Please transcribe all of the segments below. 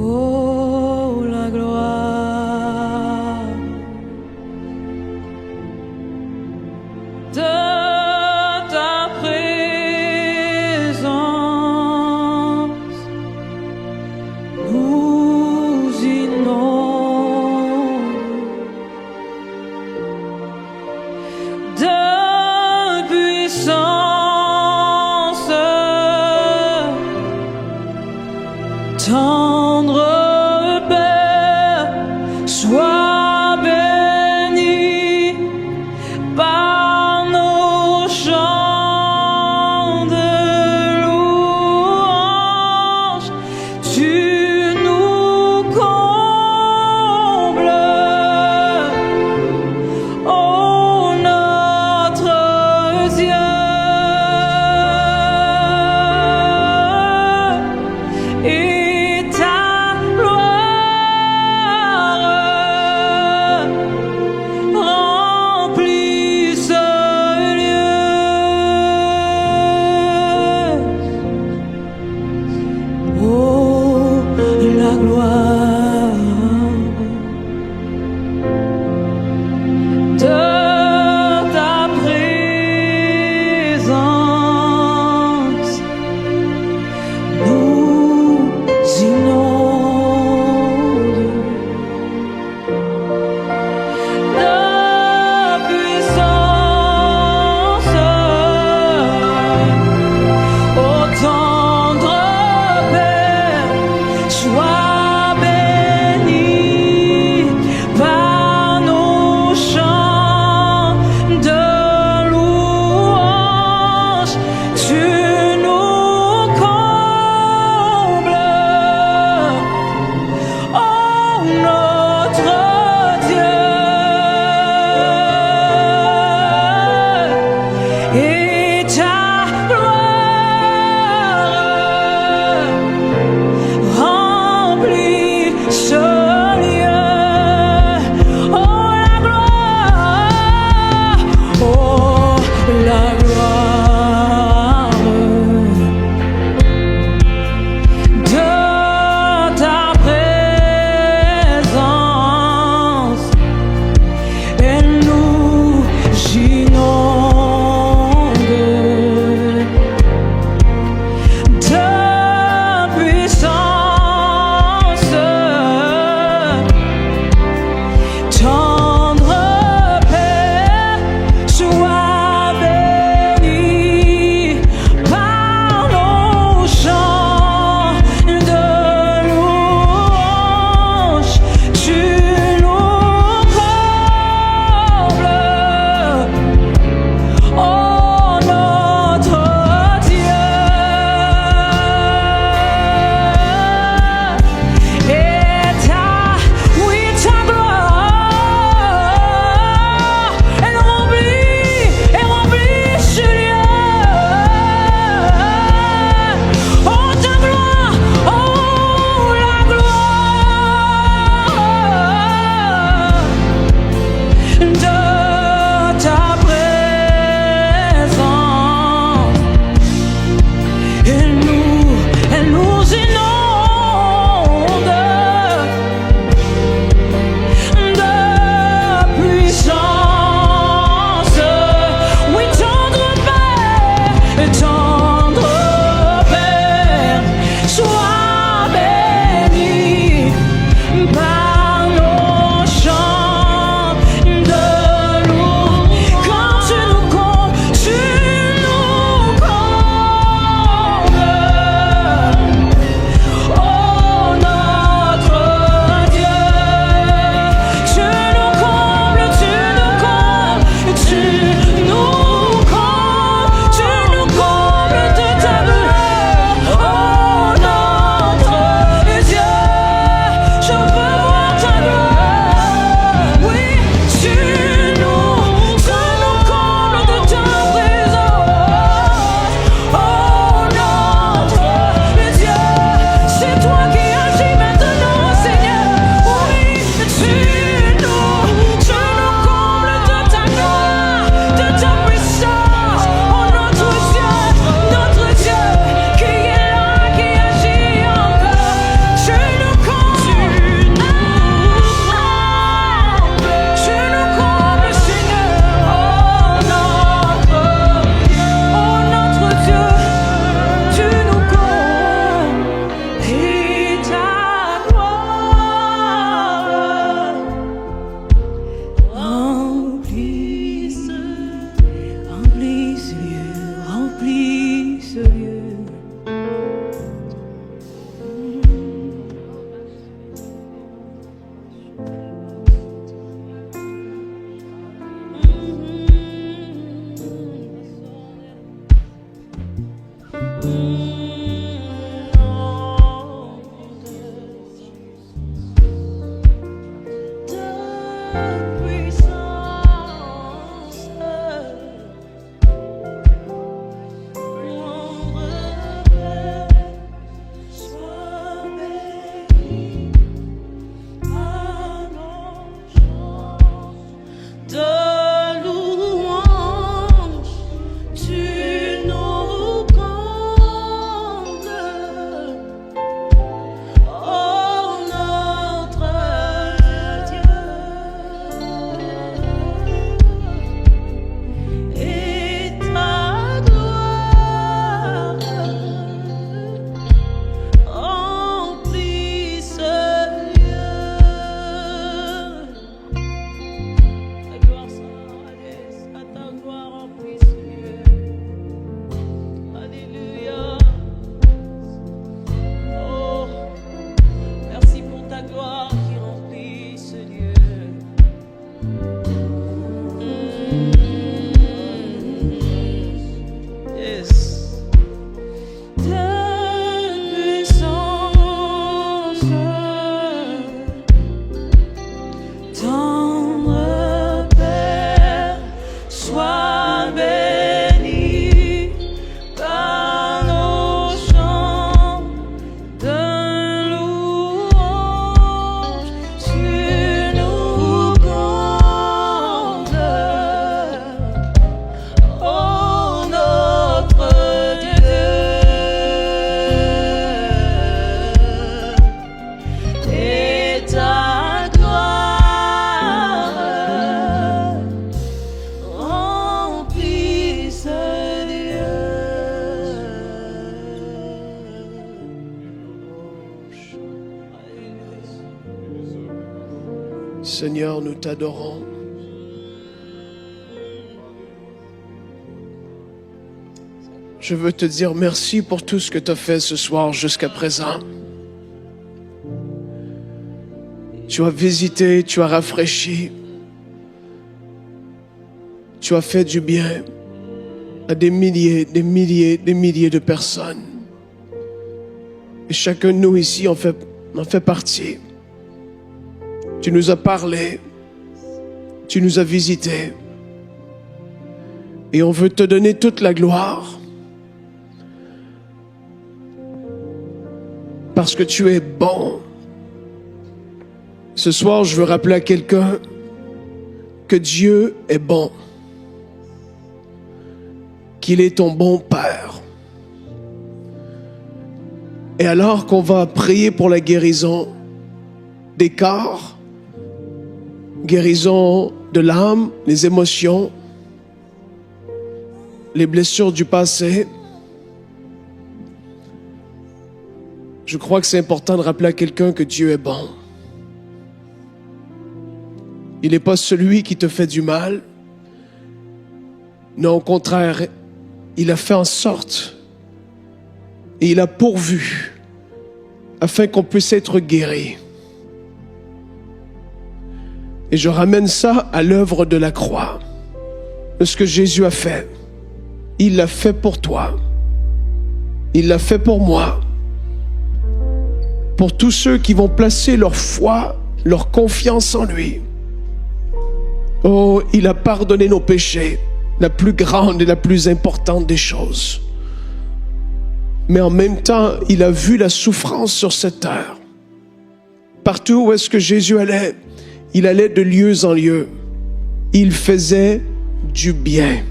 Oh, la gloire de ta présence nous inonde de puissance. Tendre Père, sois béni par nos chants de louange. Tu nous combles, ô notre Dieu. Et ta gloire remplit ce lieu. Oh, la gloire de ta présence nous inonde de puissance. Ô tendre Père, sois béni Seigneur, nous t'adorons. Je veux te dire merci pour tout ce que tu as fait ce soir jusqu'à présent. Tu as visité, tu as rafraîchi. Tu as fait du bien à des milliers de personnes. Et chacun de nous ici en fait partie. Tu nous as parlé. Tu nous as visités. Et on veut te donner toute la gloire. Parce que tu es bon. Ce soir, je veux rappeler à quelqu'un que Dieu est bon. Qu'il est ton bon Père. Et alors qu'on va prier pour la guérison des corps, guérison de l'âme, les émotions, les blessures du passé, je crois que c'est important de rappeler à quelqu'un que Dieu est bon. Il n'est pas celui qui te fait du mal. Non, au contraire, il a fait en sorte et il a pourvu afin qu'on puisse être guéri. Et je ramène ça à l'œuvre de la croix, de ce que Jésus a fait. Il l'a fait pour toi. Il l'a fait pour moi. Pour tous ceux qui vont placer leur foi, leur confiance en lui. Oh, il a pardonné nos péchés, la plus grande et la plus importante des choses. Mais en même temps, il a vu la souffrance sur cette terre. Partout où est-ce que Jésus allait, il allait de lieu en lieu. Il faisait du bien.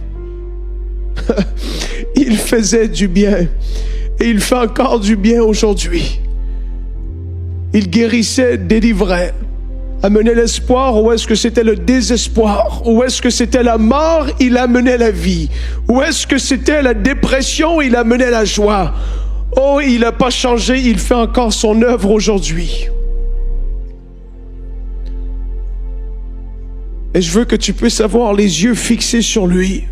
Il faisait du bien. Et il fait encore du bien aujourd'hui. Il guérissait, délivrait, amenait l'espoir où est-ce que c'était le désespoir, où est-ce que c'était la mort, il amenait la vie, où est-ce que c'était la dépression, il amenait la joie. Oh, il n'a pas changé, il fait encore son œuvre aujourd'hui. Et je veux que tu puisses avoir les yeux fixés sur lui,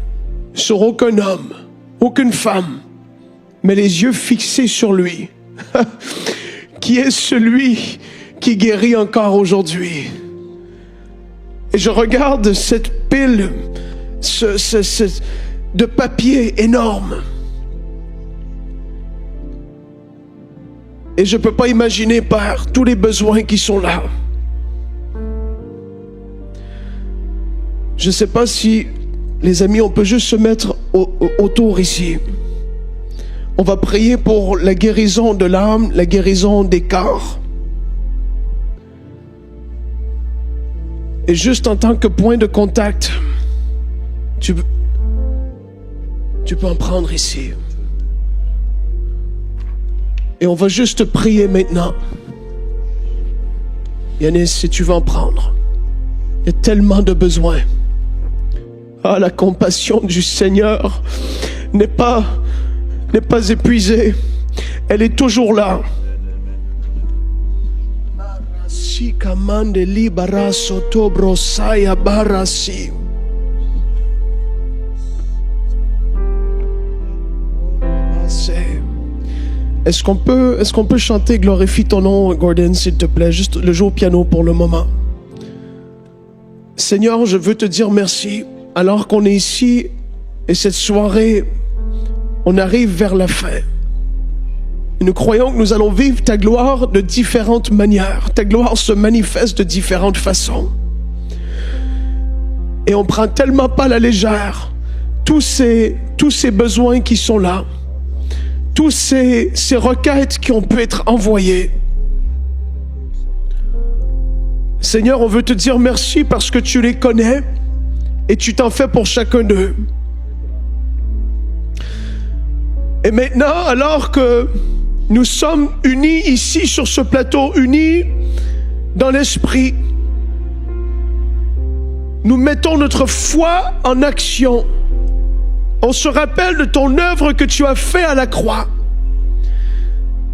sur aucun homme, aucune femme, mais les yeux fixés sur lui. Qui est celui qui guérit encore aujourd'hui. Et je regarde cette pile de papier énorme. Et je ne peux pas imaginer, Père, tous les besoins qui sont là. Je ne sais pas si, les amis, on peut juste se mettre autour ici. On va prier pour la guérison de l'âme, la guérison des corps. Et juste en tant que point de contact, tu peux en prendre ici. Et on va juste prier maintenant. Yanis, si tu veux en prendre. Il y a tellement de besoins. Ah, la compassion du Seigneur n'est pas épuisée. Elle est toujours là. Est-ce qu'on peut chanter Glorifie ton nom, Gordon, s'il te plaît? Juste le jeu au piano pour le moment. Seigneur, je veux te dire merci. Alors qu'on est ici, et cette soirée, on arrive vers la fin. Et nous croyons que nous allons vivre ta gloire de différentes manières. Ta gloire se manifeste de différentes façons. Et on prend tellement pas à la légère tous ces besoins qui sont là. Tous ces requêtes qui ont pu être envoyées. Seigneur, on veut te dire merci parce que tu les connais et tu t'en fais pour chacun d'eux. Et maintenant, alors que nous sommes unis ici sur ce plateau, unis dans l'esprit, nous mettons notre foi en action. On se rappelle de ton œuvre que tu as fait à la croix.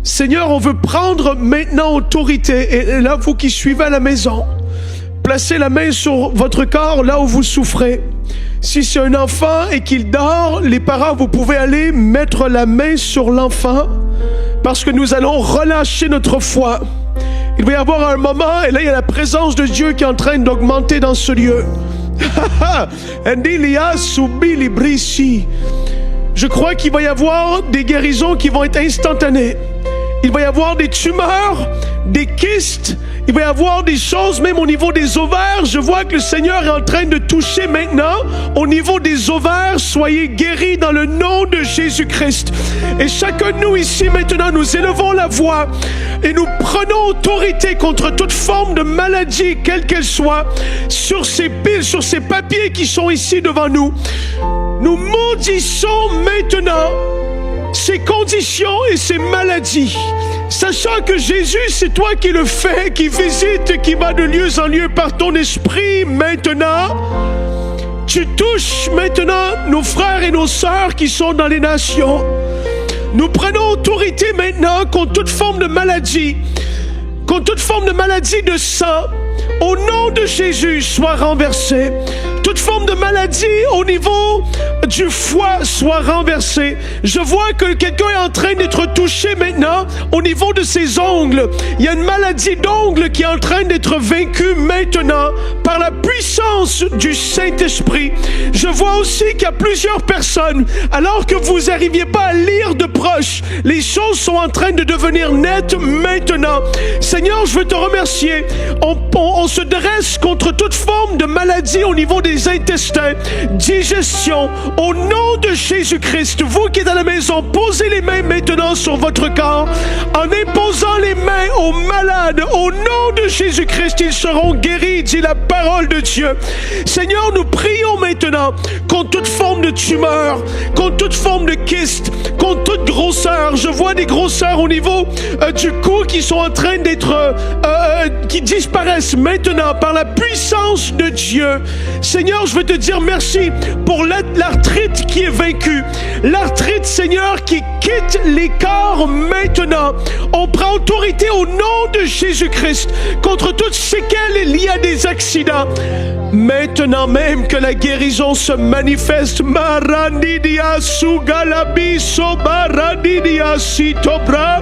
Seigneur, on veut prendre maintenant autorité. Et là, vous qui suivez à la maison, placez la main sur votre corps là où vous souffrez. Si c'est un enfant et qu'il dort, les parents, vous pouvez aller mettre la main sur l'enfant parce que nous allons relâcher notre foi. Il va y avoir un moment, et là il y a la présence de Dieu qui est en train d'augmenter dans ce lieu. Je crois qu'il va y avoir des guérisons qui vont être instantanées. Il va y avoir des tumeurs, des kystes, il va y avoir des choses même au niveau des ovaires. Je vois que le Seigneur est en train de toucher maintenant au niveau des ovaires. Soyez guéris dans le nom de Jésus-Christ. Et chacun de nous ici maintenant, nous élevons la voix et nous prenons autorité contre toute forme de maladie, quelle qu'elle soit, sur ces piles, sur ces papiers qui sont ici devant nous. Nous maudissons maintenant ces conditions et ces maladies, sachant que Jésus, c'est toi qui le fais, qui visite, qui va de lieu en lieu par ton esprit. Maintenant, tu touches maintenant nos frères et nos sœurs qui sont dans les nations. Nous prenons autorité maintenant contre toute forme de maladie, contre toute forme de maladie de sang. Au nom de Jésus, soit renversée. Toute forme de maladie au niveau du foie soit renversée. Je vois que quelqu'un est en train d'être touché maintenant au niveau de ses ongles. Il y a une maladie d'ongles qui est en train d'être vaincue maintenant par la puissance du Saint-Esprit. Je vois aussi qu'il y a plusieurs personnes, alors que vous n'arriviez pas à lire de proche, les choses sont en train de devenir nettes maintenant. Seigneur, je veux te remercier. On se dresse contre toute forme de maladie au niveau des intestins, digestion, au nom de Jésus-Christ. Vous qui êtes à la maison, posez les mains maintenant sur votre corps. En imposant les mains aux malades, au nom de Jésus-Christ, ils seront guéris, dit la parole de Dieu. Seigneur, nous prions maintenant contre toute forme de tumeur, contre toute forme de kyste, contre toute grosseur. Je vois des grosseurs au niveau du cou qui sont en train d'être, qui disparaissent maintenant par la puissance de Dieu. Seigneur, je veux te dire merci pour l'arthrite qui est vaincue. L'arthrite, Seigneur, qui quitte les corps maintenant. On prend autorité au nom de Jésus-Christ contre toutes séquelles liées à des accidents. Maintenant même que la guérison se manifeste. Marandidia sugalabi sobarandidia sitobra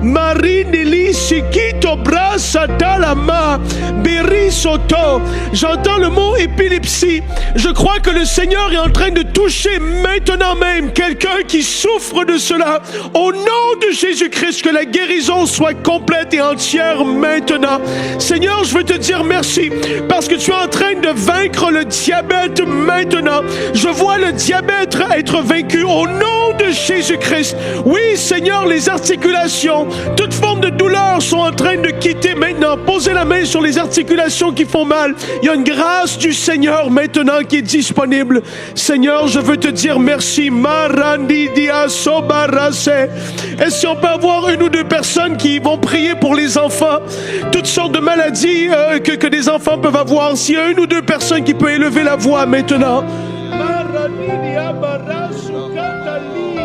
marinili sikitobra satalama berisoto. J'entends le mot épilepsie. Je crois que le Seigneur est en train de toucher maintenant même quelqu'un qui souffre de cela. Au nom de Jésus-Christ, que la guérison soit complète et entière maintenant. Seigneur, je veux te dire merci parce que tu es en train de vaincre le diabète maintenant. Je vois le diabète être vaincu au nom de Jésus-Christ. Oui, Seigneur, les articulations, toute forme de douleur sont en train de quitter maintenant. Posez la main sur les articulations qui font mal. Il y a une grâce du Seigneur maintenant qui est disponible. Seigneur, je veux te dire merci. Marandi dia sobarase. Est-ce qu'on peut avoir une ou deux personnes qui vont prier pour les enfants? Toutes sortes de maladies que des enfants peuvent avoir. S'il y a une ou deux personnes qui peuvent élever la voix maintenant. Marandi dia barasu katali.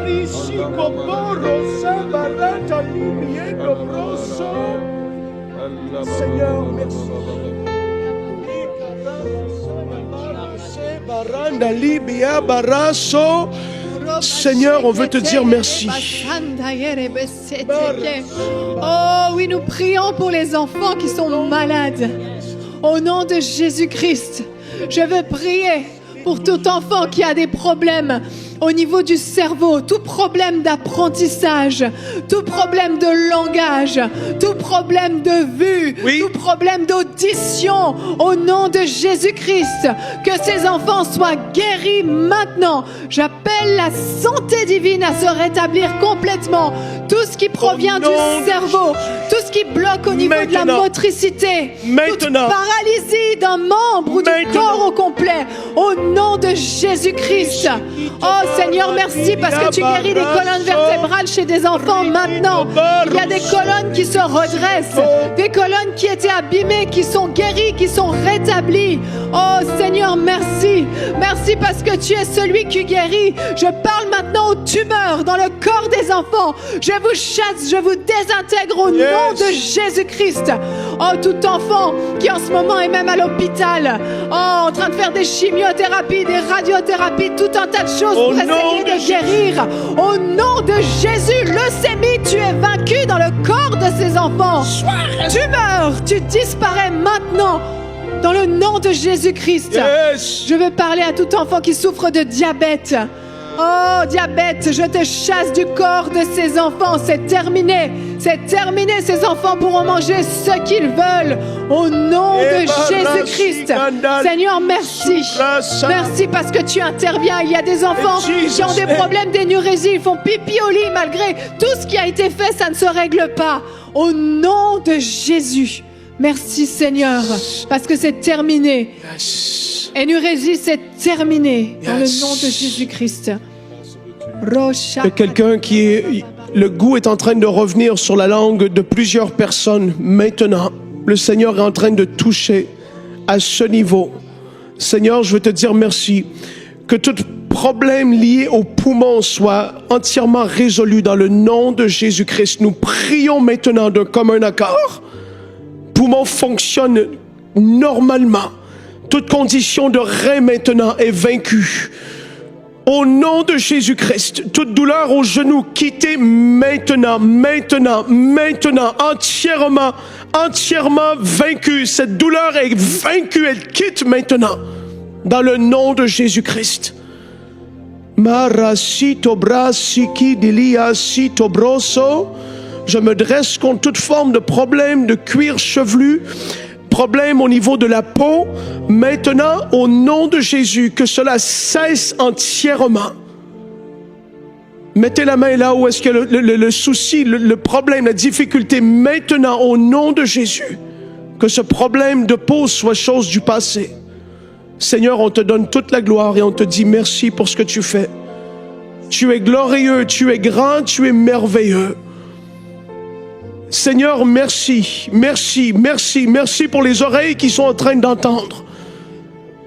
Risikomboro sabaratali miendo broso. Seigneur, merci. Seigneur, on veut te dire merci. Oh oui, nous prions pour les enfants qui sont malades. Au nom de Jésus-Christ, je veux prier pour tout enfant qui a des problèmes au niveau du cerveau, tout problème d'apprentissage, tout problème de langage, tout problème de vue, tout problème d'audition, au nom de Jésus-Christ, que ces enfants soient guéris maintenant. J'appelle la santé divine à se rétablir complètement. Tout ce qui provient du cerveau, tout ce qui bloque au niveau de la motricité, toute paralysie d'un membre ou du corps au complet, au nom de Jésus-Christ. Oh Seigneur, merci parce que tu guéris des colonnes vertébrales chez des enfants maintenant. Il y a des colonnes qui se redressent, des colonnes qui étaient abîmées, qui sont guéries, qui sont rétablies. Oh Seigneur, merci. Merci parce que tu es celui qui guérit. Je parle maintenant aux tumeurs dans le corps des enfants. Je vous chasse, je vous désintègre au nom de Jésus-Christ. Oh, tout enfant qui en ce moment est même à l'hôpital, oh, en train de faire des chimiothérapies, des radiothérapies, tout un tas de choses Au pour nom essayer de de guérir. Au nom de Jésus, leucémie, tu es vaincu dans le corps de ces enfants. Tu meurs, tu disparais maintenant dans le nom de Jésus-Christ. Yes. Je veux parler à tout enfant qui souffre de diabète. Oh, diabète, je te chasse du corps de ces enfants. C'est terminé. C'est terminé. Ces enfants pourront manger ce qu'ils veulent. Au nom de Jésus-Christ. Seigneur, merci. Merci parce que tu interviens. Il y a des enfants qui ont des problèmes d'énurésie. Ils font pipi au lit malgré tout ce qui a été fait. Ça ne se règle pas. Au nom de Jésus. Merci Seigneur. Parce que c'est terminé. Yes. Énurésie, c'est terminé dans Yes. le nom de Jésus-Christ. Il y a quelqu'un qui est... Le goût est en train de revenir sur la langue de plusieurs personnes. Maintenant, le Seigneur est en train de toucher à ce niveau. Seigneur, je veux te dire merci. Que tout problème lié aux poumons soit entièrement résolu dans le nom de Jésus-Christ. Nous prions maintenant d'un commun accord. Poumons fonctionnent normalement. Toute condition de rein maintenant est vaincue. Au nom de Jésus-Christ, toute douleur au genou, quittez maintenant, entièrement vaincue. Cette douleur est vaincue, elle quitte maintenant. Dans le nom de Jésus-Christ. Marasito brasiki dilia sito broso. Je me dresse contre toute forme de problème de cuir chevelu, problème au niveau de la peau. Maintenant, au nom de Jésus, que cela cesse entièrement. Mettez la main là où est-ce que le souci, le problème, la difficulté. Maintenant, au nom de Jésus, que ce problème de peau soit chose du passé. Seigneur, on te donne toute la gloire et on te dit merci pour ce que tu fais. Tu es glorieux, tu es grand, tu es merveilleux. Seigneur, merci pour les oreilles qui sont en train d'entendre.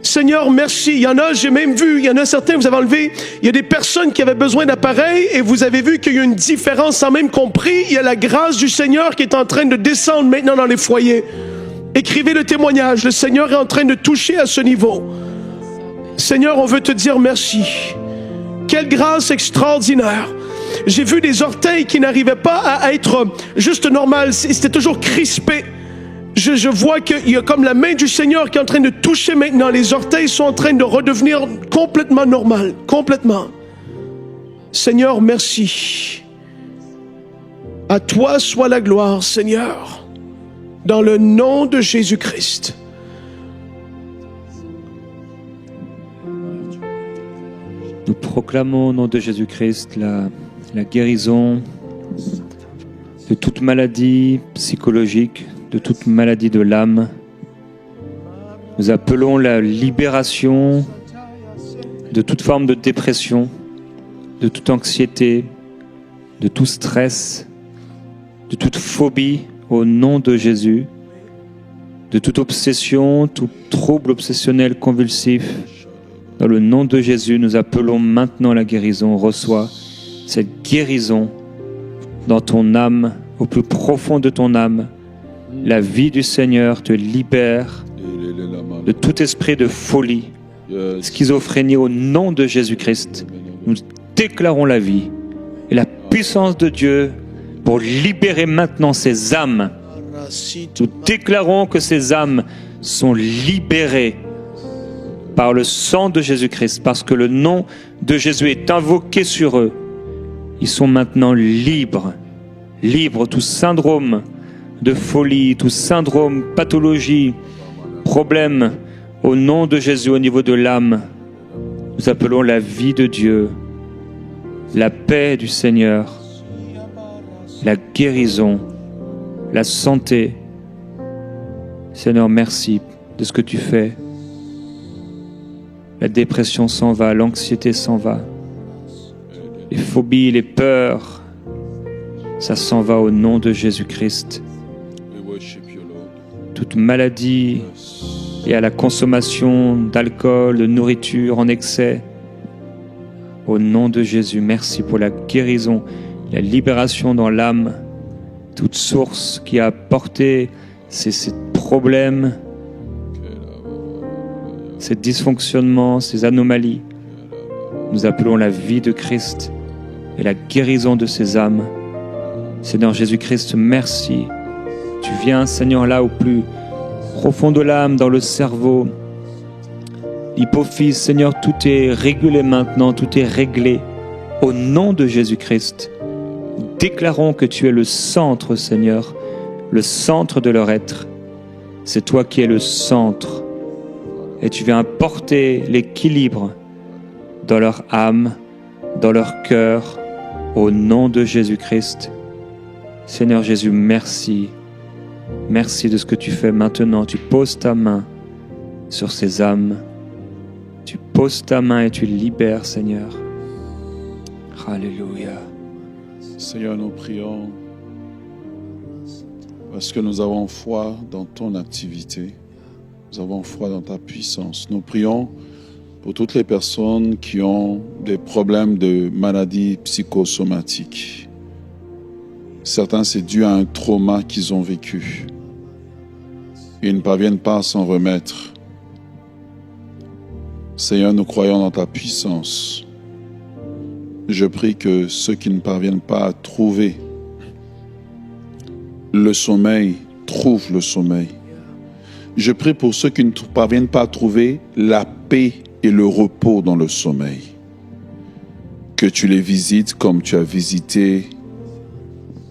Seigneur, merci. Il y en a, j'ai même vu, il y en a certains, vous avez enlevé, il y a des personnes qui avaient besoin d'appareils et vous avez vu qu'il y a une différence sans même compris. Il y a la grâce du Seigneur qui est en train de descendre maintenant dans les foyers. Écrivez le témoignage, le Seigneur est en train de toucher à ce niveau. Seigneur, on veut te dire merci. Quelle grâce extraordinaire. J'ai vu des orteils qui n'arrivaient pas à être juste normal, c'était toujours crispé. Je vois qu'il y a comme la main du Seigneur qui est en train de toucher maintenant. Les orteils sont en train de redevenir complètement normal, complètement. Seigneur, merci. À toi soit la gloire, Seigneur, dans le nom de Jésus-Christ. Nous proclamons au nom de Jésus-Christ la guérison de toute maladie psychologique, de toute maladie de l'âme. Nous appelons la libération de toute forme de dépression, de toute anxiété, de tout stress, de toute phobie au nom de Jésus, de toute obsession, tout trouble obsessionnel convulsif. Dans le nom de Jésus, nous appelons maintenant la guérison. Reçois cette guérison dans ton âme, au plus profond de ton âme. La vie du Seigneur te libère de tout esprit de folie, schizophrénie au nom de Jésus-Christ. Nous déclarons la vie et la puissance de Dieu pour libérer maintenant ces âmes. Nous déclarons que ces âmes sont libérées par le sang de Jésus-Christ, parce que le nom de Jésus est invoqué sur eux. Ils sont maintenant libres. Libres, tout syndrome de folie, tout syndrome, pathologie, problème, au nom de Jésus, au niveau de l'âme. Nous appelons la vie de Dieu, la paix du Seigneur, la guérison, la santé. Seigneur, merci de ce que tu fais. La dépression s'en va, l'anxiété s'en va. Les phobies, les peurs, ça s'en va au nom de Jésus-Christ. Toute maladie et à la consommation d'alcool, de nourriture en excès, au nom de Jésus, merci pour la guérison, la libération dans l'âme. Toute source qui a porté ces problèmes, ces dysfonctionnements, ces anomalies. Nous appelons la vie de Christ et la guérison de ces âmes. Seigneur Jésus-Christ, merci. Tu viens, Seigneur, là au plus profond de l'âme, dans le cerveau, l'hypophyse. Seigneur, tout est régulé maintenant, tout est réglé. Au nom de Jésus-Christ, nous déclarons que tu es le centre, Seigneur, le centre de leur être. C'est toi qui es le centre. Et tu viens apporter l'équilibre dans leur âme, dans leur cœur, au nom de Jésus-Christ. Seigneur Jésus, merci. Merci de ce que tu fais maintenant. Tu poses ta main sur ces âmes. Tu poses ta main et tu libères, Seigneur. Alléluia. Seigneur, nous prions parce que nous avons foi dans ton activité. Nous avons foi dans ta puissance. Nous prions pour toutes les personnes qui ont des problèmes de maladies psychosomatiques. Certains, c'est dû à un trauma qu'ils ont vécu. Ils ne parviennent pas à s'en remettre. Seigneur, nous croyons dans ta puissance. Je prie que ceux qui ne parviennent pas à trouver le sommeil, trouvent le sommeil. Je prie pour ceux qui ne parviennent pas à trouver la paix et le repos dans le sommeil. Que tu les visites comme tu as visité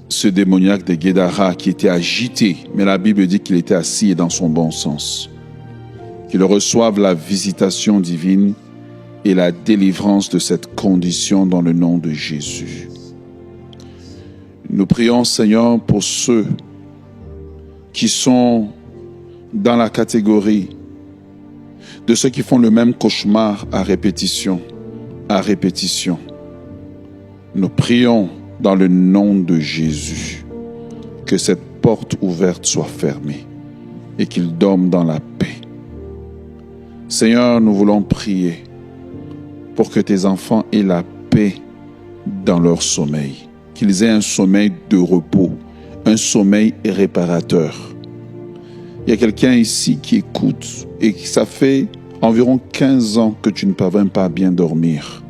ce démoniaque de Guédara qui était agité, mais la Bible dit qu'il était assis et dans son bon sens. Qu'il reçoive la visitation divine et la délivrance de cette condition dans le nom de Jésus. Nous prions, Seigneur, pour ceux qui sont dans la catégorie de ceux qui font le même cauchemar à répétition, à répétition. Nous prions dans le nom de Jésus que cette porte ouverte soit fermée et qu'ils dorment dans la paix. Seigneur, nous voulons prier pour que tes enfants aient la paix dans leur sommeil, qu'ils aient un sommeil de repos, un sommeil réparateur. Il y a quelqu'un ici qui écoute et ça fait environ 15 ans que tu ne parviens pas à bien dormir.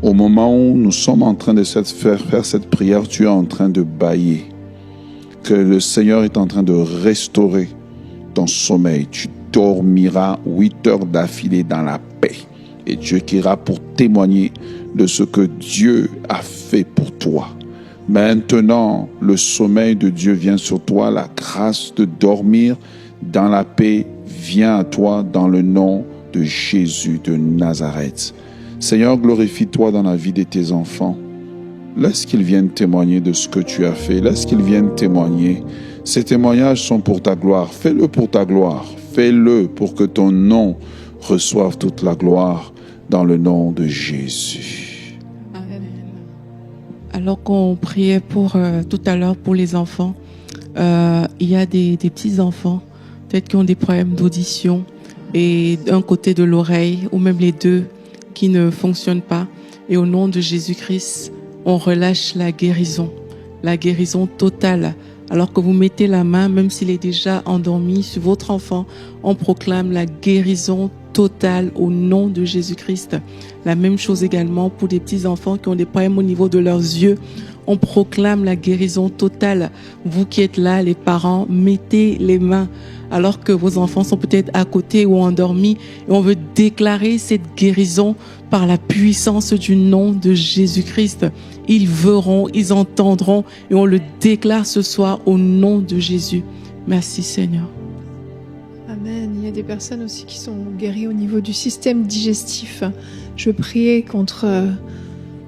Au moment où nous sommes en train de faire cette prière, tu es en train de bâiller. Que le Seigneur est en train de restaurer ton sommeil. Tu dormiras 8 heures d'affilée dans la paix. Et Dieu qui ira pour témoigner de ce que Dieu a fait pour toi. Maintenant, le sommeil de Dieu vient sur toi. La grâce de dormir dans la paix vient à toi dans le nom de Jésus de Nazareth. Seigneur, glorifie-toi dans la vie de tes enfants. Laisse qu'ils viennent témoigner de ce que tu as fait. Laisse qu'ils viennent témoigner. Ces témoignages sont pour ta gloire. Fais-le pour ta gloire. Fais-le pour que ton nom reçoive toute la gloire dans le nom de Jésus. Amen. Alors qu'on priait pour tout à l'heure pour les enfants, il y a des petits enfants peut-être qui ont des problèmes d'audition et d'un côté de l'oreille ou même les deux qui ne fonctionnent pas. Et au nom de Jésus-Christ, on relâche la guérison totale. Alors que vous mettez la main, même s'il est déjà endormi, sur votre enfant, on proclame la guérison totale au nom de Jésus-Christ. La même chose également pour des petits enfants qui ont des problèmes au niveau de leurs yeux. On proclame la guérison totale. Vous qui êtes là, les parents, mettez les mains alors que vos enfants sont peut-être à côté ou endormis. Et on veut déclarer cette guérison par la puissance du nom de Jésus-Christ. Ils verront, ils entendront et on le déclare ce soir au nom de Jésus. Merci Seigneur. Amen. Il y a des personnes aussi qui sont guéries au niveau du système digestif. Je priais contre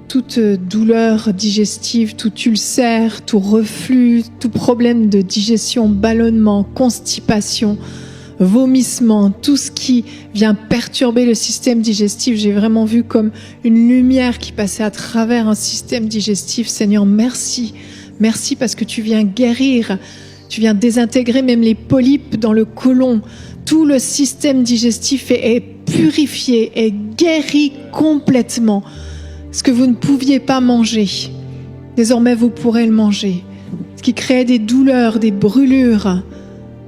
toute douleur digestive, tout ulcère, tout reflux, tout problème de digestion, ballonnement, constipation, vomissement, tout ce qui vient perturber le système digestif. J'ai vraiment vu comme une lumière qui passait à travers un système digestif. Seigneur, merci. Merci parce que tu viens guérir, tu viens désintégrer même les polypes dans le côlon. Tout le système digestif est purifié, est guéri complètement. Ce que vous ne pouviez pas manger, désormais vous pourrez le manger. Ce qui créait des douleurs, des brûlures,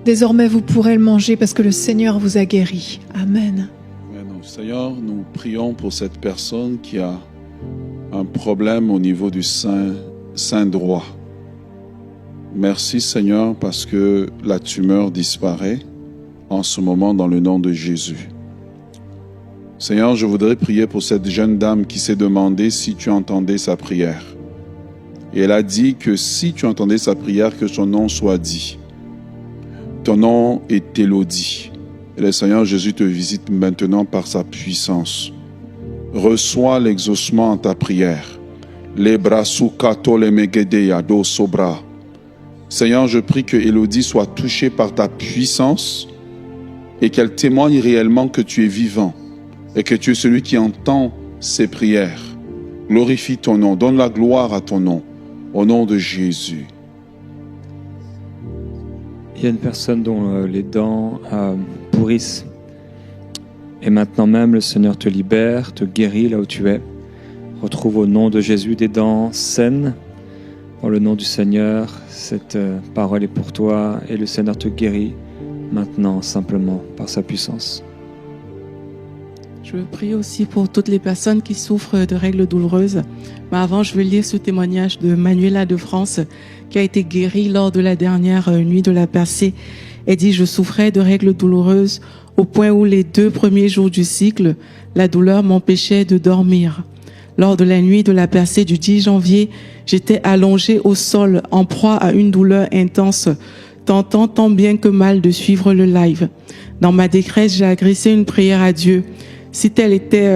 Désormais, vous pourrez le manger parce que le Seigneur vous a guéri. Amen. Amen. Seigneur, nous prions pour cette personne qui a un problème au niveau du sein droit. Merci Seigneur parce que la tumeur disparaît en ce moment dans le nom de Jésus. Seigneur, je voudrais prier pour cette jeune dame qui s'est demandé si tu entendais sa prière. Et elle a dit que si tu entendais sa prière, que son nom soit dit. Ton nom est Élodie. Et le Seigneur Jésus te visite maintenant par sa puissance. Reçois l'exaucement en ta prière. Seigneur, je prie que Élodie soit touchée par ta puissance et qu'elle témoigne réellement que tu es vivant et que tu es celui qui entend ses prières. Glorifie ton nom, donne la gloire à ton nom, au nom de Jésus. Il y a une personne dont les dents pourrissent. Et maintenant même, le Seigneur te libère, te guérit là où tu es. Retrouve au nom de Jésus des dents saines. Dans le nom du Seigneur, cette parole est pour toi et le Seigneur te guérit maintenant simplement par sa puissance. Je veux prier aussi pour toutes les personnes qui souffrent de règles douloureuses. Mais avant, je veux lire ce témoignage de Manuela de France qui a été guérie lors de la dernière nuit de la percée. Elle dit « Je souffrais de règles douloureuses au point où les 2 premiers jours du cycle, la douleur m'empêchait de dormir. Lors de la nuit de la percée du 10 janvier, j'étais allongée au sol en proie à une douleur intense, tentant tant bien que mal de suivre le live. Dans ma détresse, j'ai adressé une prière à Dieu. Si telle était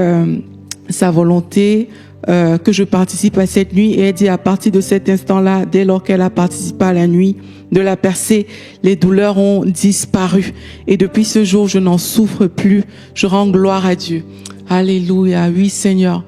sa volonté, que je participe à cette nuit. Et elle dit à partir de cet instant-là, dès lors qu'elle a participé à la nuit de la percée, les douleurs ont disparu. Et depuis ce jour, je n'en souffre plus. Je rends gloire à Dieu. Alléluia. Oui, Seigneur.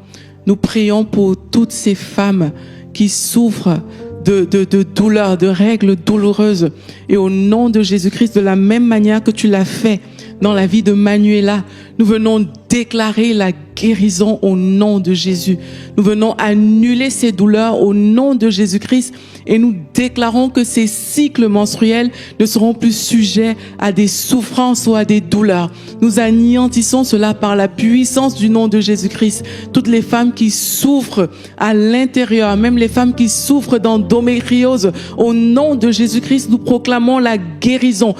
Nous prions pour toutes ces femmes qui souffrent de douleurs, de règles douloureuses. Et au nom de Jésus-Christ, de la même manière que tu l'as fait dans la vie de Manuela, nous venons déclarer la guérison au nom de Jésus. Nous venons annuler ces douleurs au nom de Jésus-Christ et nous déclarons que ces cycles menstruels ne seront plus sujets à des souffrances ou à des douleurs. Nous anéantissons cela par la puissance du nom de Jésus-Christ. Toutes les femmes qui souffrent à l'intérieur, même les femmes qui souffrent d'endométriose, au nom de Jésus-Christ, nous proclamons la guérison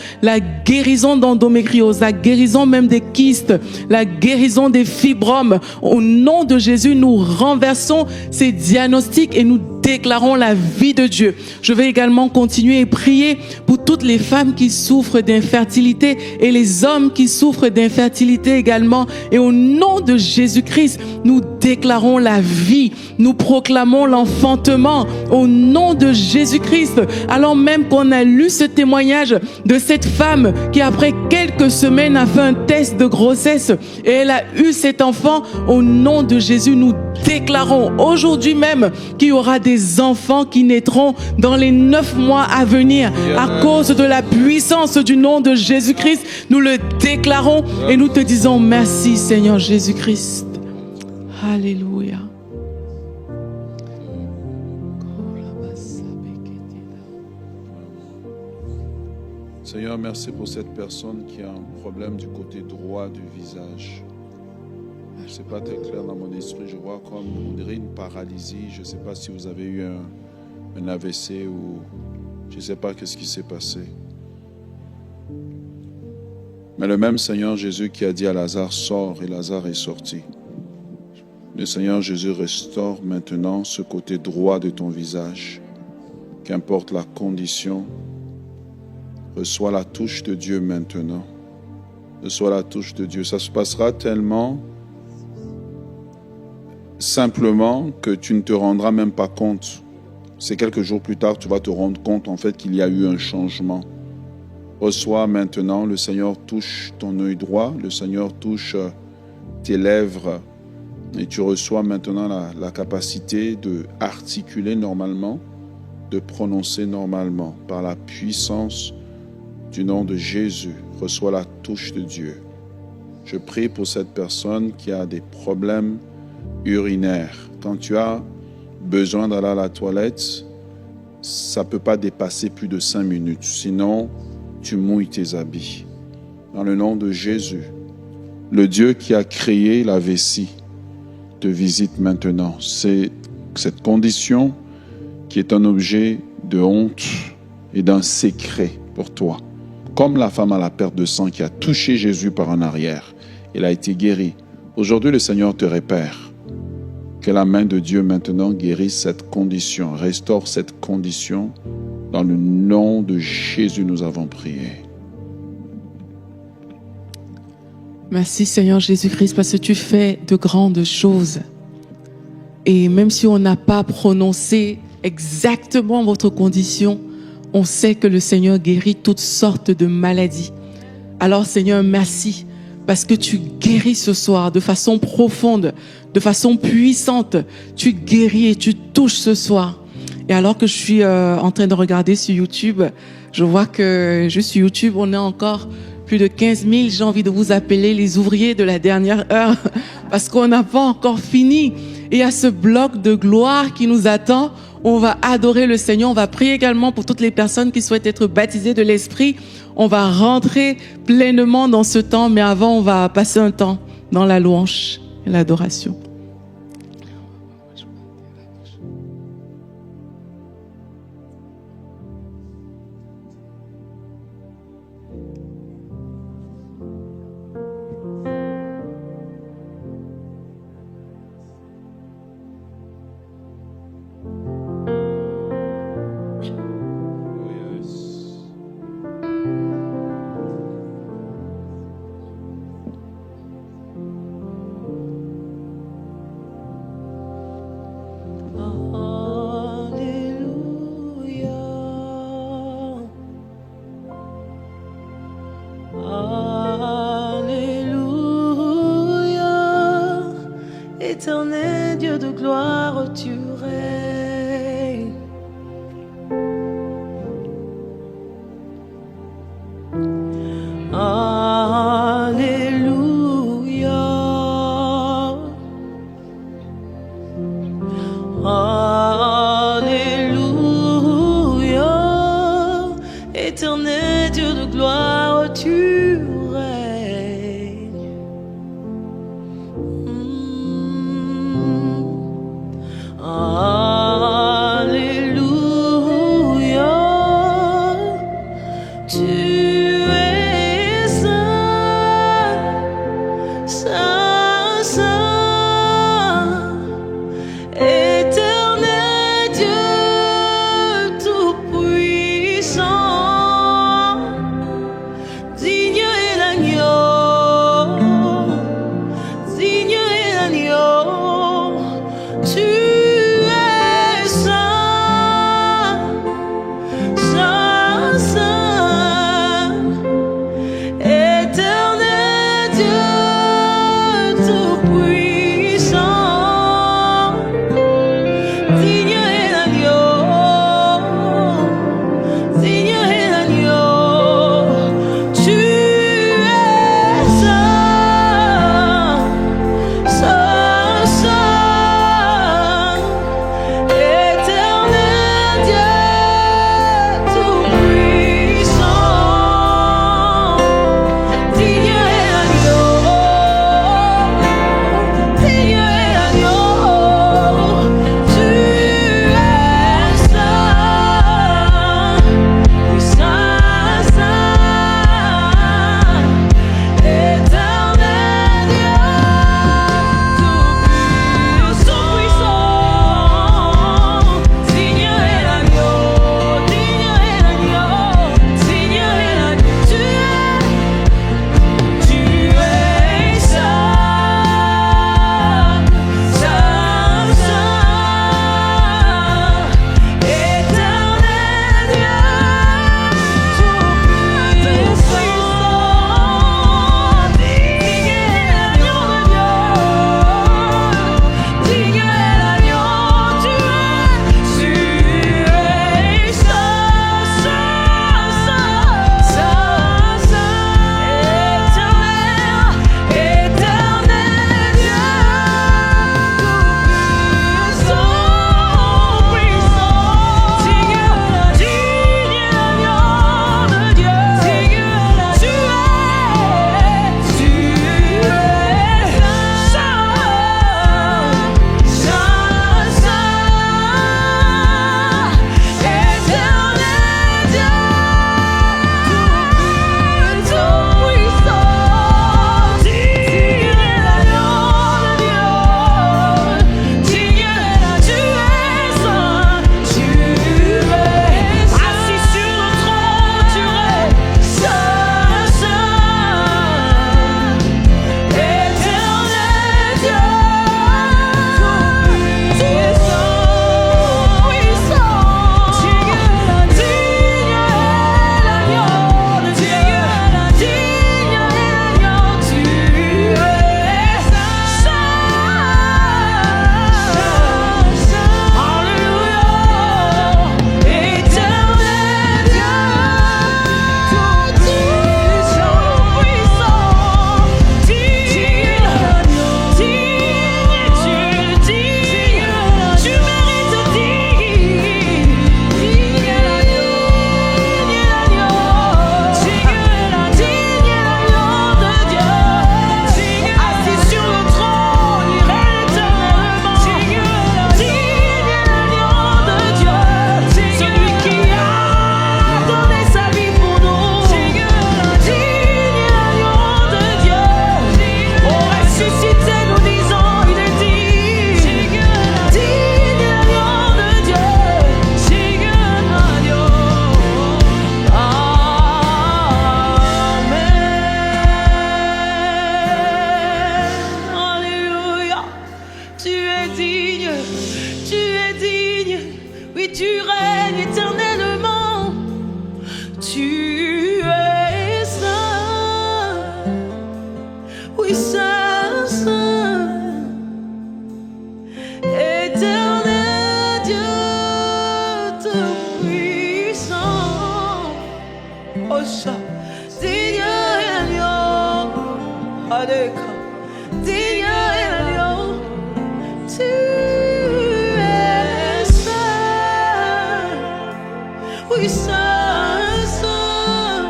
d'endométriose, la guérison même des kystes, la guérison des fibromes. Au nom de Jésus, nous renversons ces diagnostics et nous déclarons la vie de Dieu. Je vais également continuer et prier pour toutes les femmes qui souffrent d'infertilité et les hommes qui souffrent d'infertilité également. Et au nom de Jésus-Christ, nous déclarons la vie. Nous proclamons l'enfantement au nom de Jésus-Christ. Alors même qu'on a lu ce témoignage de cette femme qui, après quelques semaines, a fait un test de grossesse et elle a eu cet enfant, au nom de Jésus, nous déclarons aujourd'hui même qu'il y aura des enfants qui naîtront dans les 9 mois à venir à cause de la puissance du nom de Jésus-Christ. Nous le déclarons et nous te disons merci Seigneur Jésus-Christ. Alléluia. Seigneur, merci pour cette personne qui a un problème du côté droit du visage. Ce n'est pas très clair dans mon esprit. Je vois comme on dirait une paralysie. Je ne sais pas si vous avez eu un AVC ou je ne sais pas qu'est-ce qui s'est passé. Mais le même Seigneur Jésus qui a dit à Lazare, sors, et Lazare est sorti. Le Seigneur Jésus restaure maintenant ce côté droit de ton visage. Qu'importe la condition, reçois la touche de Dieu maintenant. Reçois la touche de Dieu. Ça se passera tellement simplement que tu ne te rendras même pas compte. C'est quelques jours plus tard que tu vas te rendre compte en fait qu'il y a eu un changement. Reçois maintenant, le Seigneur touche ton œil droit, le Seigneur touche tes lèvres et tu reçois maintenant la capacité de articuler normalement, de prononcer normalement par la puissance du nom de Jésus. Reçois la touche de Dieu. Je prie pour cette personne qui a des problèmes urinaires. Quand tu as besoin d'aller à la toilette, ça ne peut pas dépasser plus de 5 minutes. Sinon, tu mouilles tes habits. Dans le nom de Jésus, le Dieu qui a créé la vessie te visite maintenant. C'est cette condition qui est un objet de honte et d'un secret pour toi. Comme la femme à la perte de sang qui a touché Jésus par en arrière, elle a été guérie. Aujourd'hui, le Seigneur te répare. Que la main de Dieu maintenant guérisse cette condition, restaure cette condition. Dans le nom de Jésus, nous avons prié. Merci Seigneur Jésus-Christ parce que tu fais de grandes choses. Et même si on n'a pas prononcé exactement votre condition, on sait que le Seigneur guérit toutes sortes de maladies. Alors Seigneur, merci parce que tu guéris ce soir de façon profonde, de façon puissante. Tu guéris et tu touches ce soir. Et alors que je suis en train de regarder sur YouTube, je vois que juste sur YouTube, on est encore plus de 15 000. J'ai envie de vous appeler les ouvriers de la dernière heure parce qu'on n'a pas encore fini. Et il y a ce bloc de gloire qui nous attend. On va adorer le Seigneur. On va prier également pour toutes les personnes qui souhaitent être baptisées de l'Esprit. On va rentrer pleinement dans ce temps, mais avant, on va passer un temps dans la louange et l'adoration. Alléluia. Éternel Dieu de gloire, tu règnes. Alléluia. Alléluia. Éternel Dieu de gloire, tu règnes. Alléluia. Tu es saint, saint, saint. Éternel Dieu tout-puissant, digne est l'agneau Osha, digne agneau, Adeka, digne agneau, tu es saint, oui saint, saint,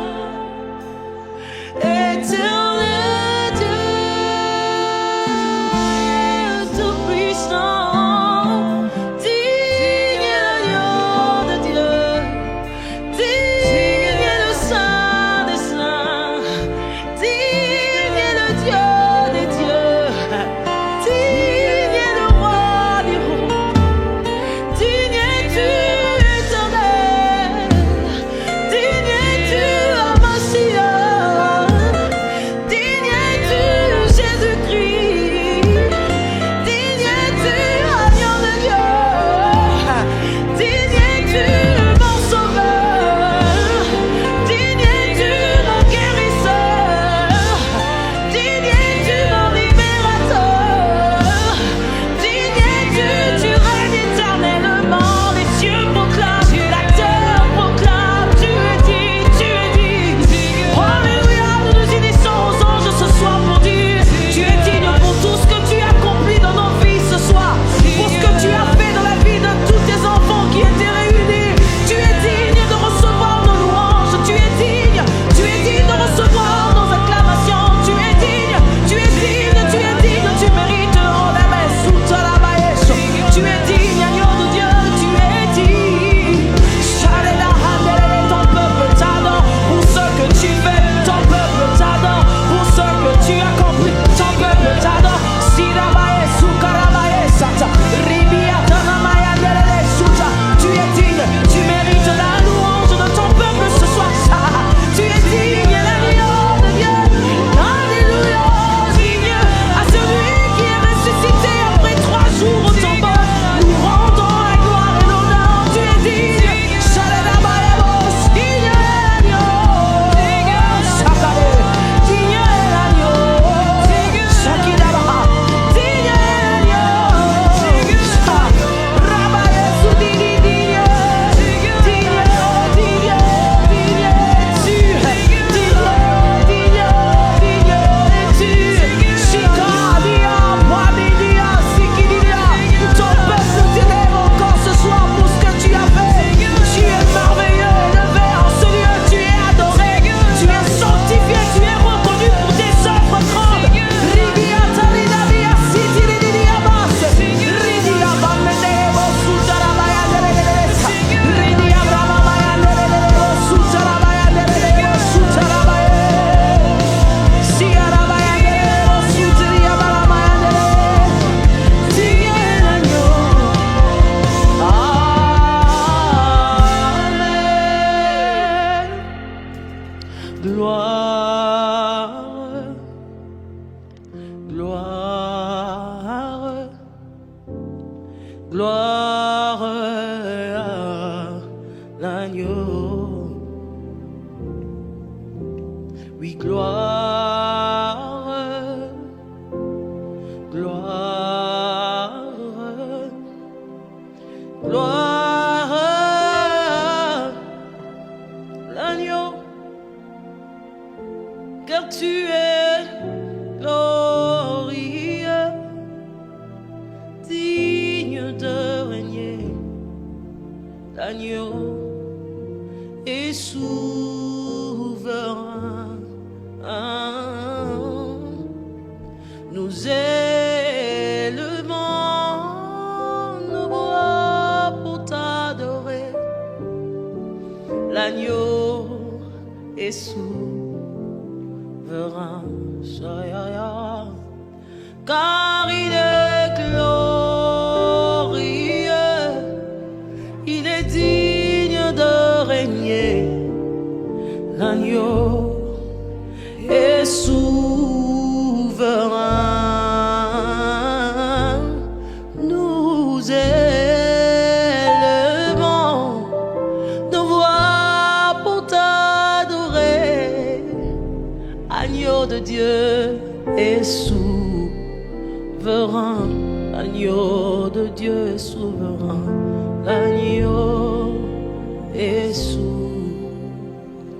éternel Dieu, tout-puissant, digne agneau de Dieu, digne le Saint des Saints, digne le Dieu des dieux, digne le roi des rois, digne es-tu éternel, digne es-tu Amasia, digne es-tu Jésus-Christ, digne es-tu agneau de Dieu, digne es-tu mon sauveur, digne es-tu mon guérisseur, digne es-tu mon libérateur, digne es-tu, tu règnes éternellement, les cieux proclament, la terre proclame, tu es dit, alléluia, nous nous unissons aux anges ce soir pour dire, tu es digne pour tout ce que tu as accompli dans nos vies ce soir, pour ce que tu as fait dans la vie de tous tes enfants qui étaient réunis, tu es digne de recevoir nos louanges, tu es digne de recevoir nos acclamations, tu es digne, tu mérites, oh la messe, toute la maïs, tu es digne, agneau de Dieu, tu es digne, Shalala, Handelele, ton peuple t'adore, pour ce que tu fais, ton peuple t'adore, pour ce que tu accomplis, ton peuple t'adore, Sira maïs, Sukara maïs, Sata, Ribia, Tanamaya, Delele, Suta, tu es digne, tu mérites la louange de ton peuple ce soir, tu es digne, l'agneau de Dieu, alléluia, digne à celui qui est ressuscité après 3 jours au tombeau, nous rendons la gloire et l'honneur, tu es digne, Shalala Bayabos, digne l'agneau, Sakale, digne l'agneau, Shakidaba, digne l'agneau, Rabaye Soudini, digne, Shikadia, Wamidia, Sikidia, ton peuple t'élève encore ce soir pour ce que tu as fait. Tu es merveilleux, élevé en ce lieu, tu es adoré, tu es sanctifié, tu es reconnu pour tes œuvres grandes. Ribia, Talidabia, Sitiridia, Bas, Ridia, Bamedebo, Sutarabaya, Delelesa, Ridia, Bramamaya, Delelebo, Sutarabaya, Delelebo, Sutarabaya, Siarabaya, Delelebo, Sutiria, Baramaya, Delelebo, digne l'agneau. Amen. Gloire, gloire, gloire à l'agneau. Oui, gloire, gloire, gloire à l'agneau, car tu es glorieux, digne de régner, l'agneau est souverain. Nous élevons nos voix pour t'adorer, l'agneau est souverain, car il est glorieux, il est digne de régner, l'agneau est souverain. Nous élevons nos voix pour t'adorer, agneau de Dieu est souverain, l'agneau de Dieu est souverain, l'agneau est souverain.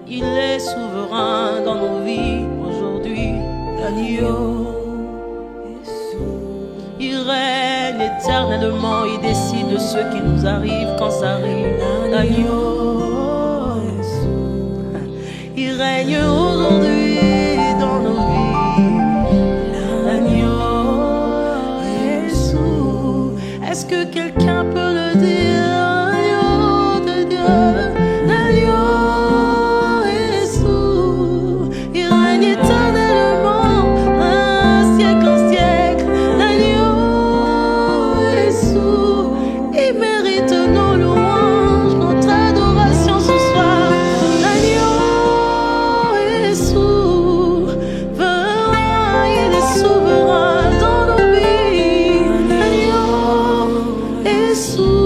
Il il est souverain dans nos vies aujourd'hui. L'agneau, il règne éternellement, il décide de ce qui nous arrive quand ça arrive. L'agneau, il règne aujourd'hui dans nos vies. L'agneau, Jésus, est-ce que quelqu'un peut le dire? L'agneau de Dieu, l'agneau Jésus, il règne éternellement, un siècle en siècle. L'agneau Jésus, il mérite nos louanges, notre adoration ce soir. L'agneau Jésus, verra, il est souverain dans nos vies. L'agneau Jésus,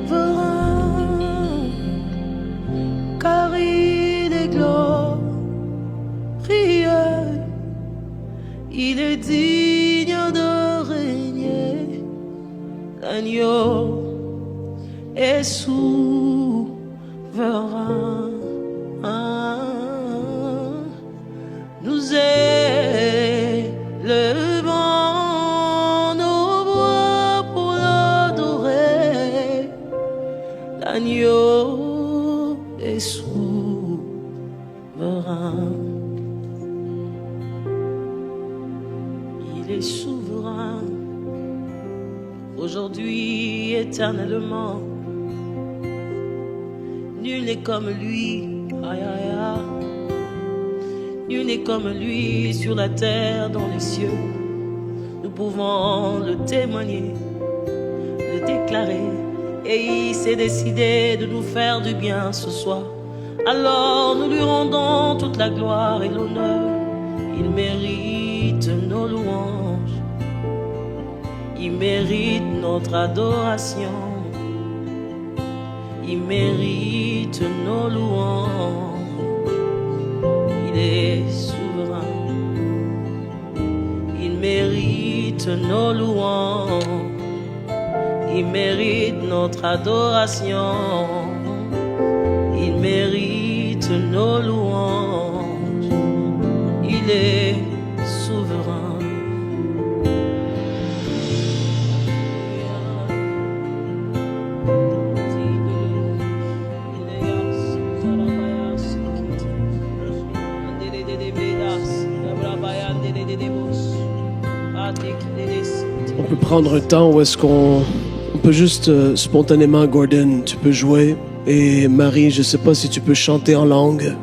verra, car il est glorieux, il est digne de régner. L'agneau est souverain. Nous élevons nos voix pour l'adorer. L'agneau est souverain. Il est souverain aujourd'hui, éternellement. Nul n'est comme lui, aïe aïe aïe. Nul n'est comme lui sur la terre, dans les cieux. Nous pouvons le témoigner, le déclarer. Et il s'est décidé de nous faire du bien ce soir. Alors nous lui rendons toute la gloire et l'honneur. Il mérite nos louanges. Il mérite notre adoration. Il mérite nos louanges. Il est souverain. Il mérite nos louanges. Il mérite notre adoration. Il mérite nos louanges. Il est souverain. On peut prendre un temps où est-ce qu'on peut juste spontanément, Gordon, tu peux jouer. Et Marie, je sais pas si tu peux chanter en langue.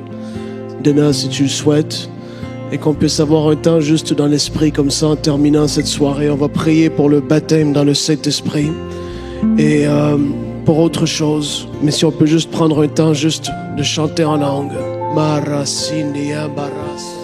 Dana, si tu le souhaites. Et qu'on puisse avoir un temps juste dans l'esprit comme ça en terminant cette soirée. On va prier pour le baptême dans le Saint-Esprit. Et pour autre chose. Mais si on peut juste prendre un temps juste de chanter en langue. Marasindia Baras.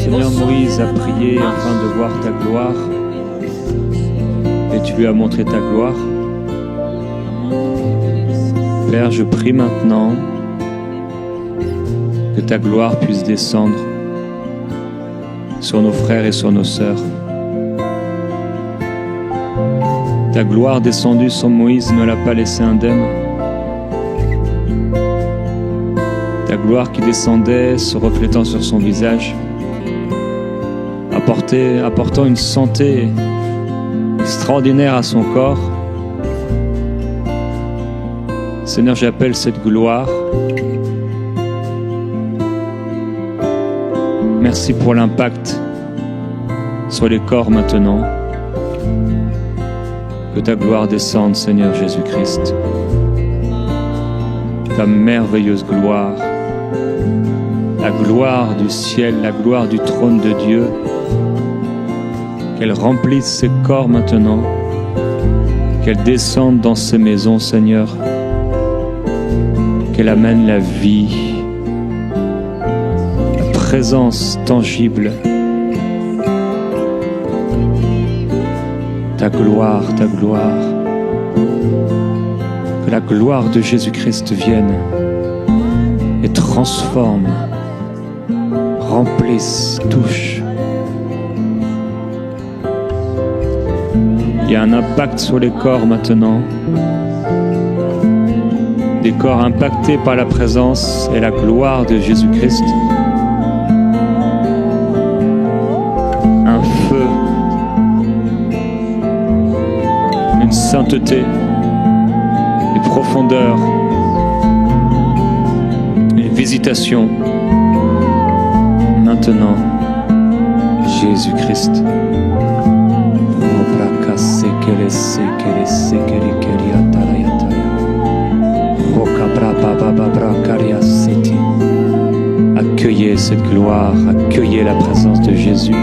Seigneur, Moïse a prié afin de voir ta gloire et tu lui as montré ta gloire. Père, je prie maintenant que ta gloire puisse descendre sur nos frères et sur nos sœurs. Ta gloire descendue sur Moïse ne l'a pas laissé indemne. Ta gloire qui descendait, se reflétant sur son visage, apportant une santé extraordinaire à son corps. Seigneur, j'appelle cette gloire. Merci pour l'impact sur les corps maintenant. Que ta gloire descende, Seigneur Jésus-Christ. Ta merveilleuse gloire, la gloire du ciel, la gloire du trône de Dieu, qu'elle remplisse ces corps maintenant, qu'elle descende dans ces maisons, Seigneur, qu'elle amène la vie, la présence tangible, ta gloire, que la gloire de Jésus-Christ vienne et transforme, remplisse, touche. Il y a un impact sur les corps maintenant, des corps impactés par la présence et la gloire de Jésus-Christ. Un feu, une sainteté, une profondeur, une visitation. Maintenant, Jésus-Christ. Accueillez cette gloire, accueillez la présence de Jésus,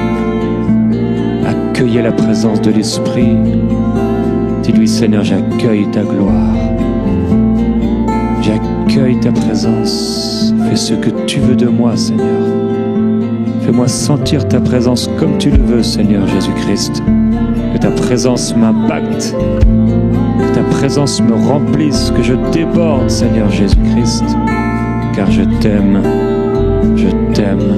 accueillez la présence de l'Esprit. Dis-lui, Seigneur, j'accueille ta gloire, j'accueille ta présence. Fais ce que tu veux de moi, Seigneur. Fais-moi sentir ta présence comme tu le veux, Seigneur Jésus-Christ. Que ta présence m'impacte, que ta présence me remplisse, que je déborde, Seigneur Jésus-Christ, car je t'aime, je t'aime.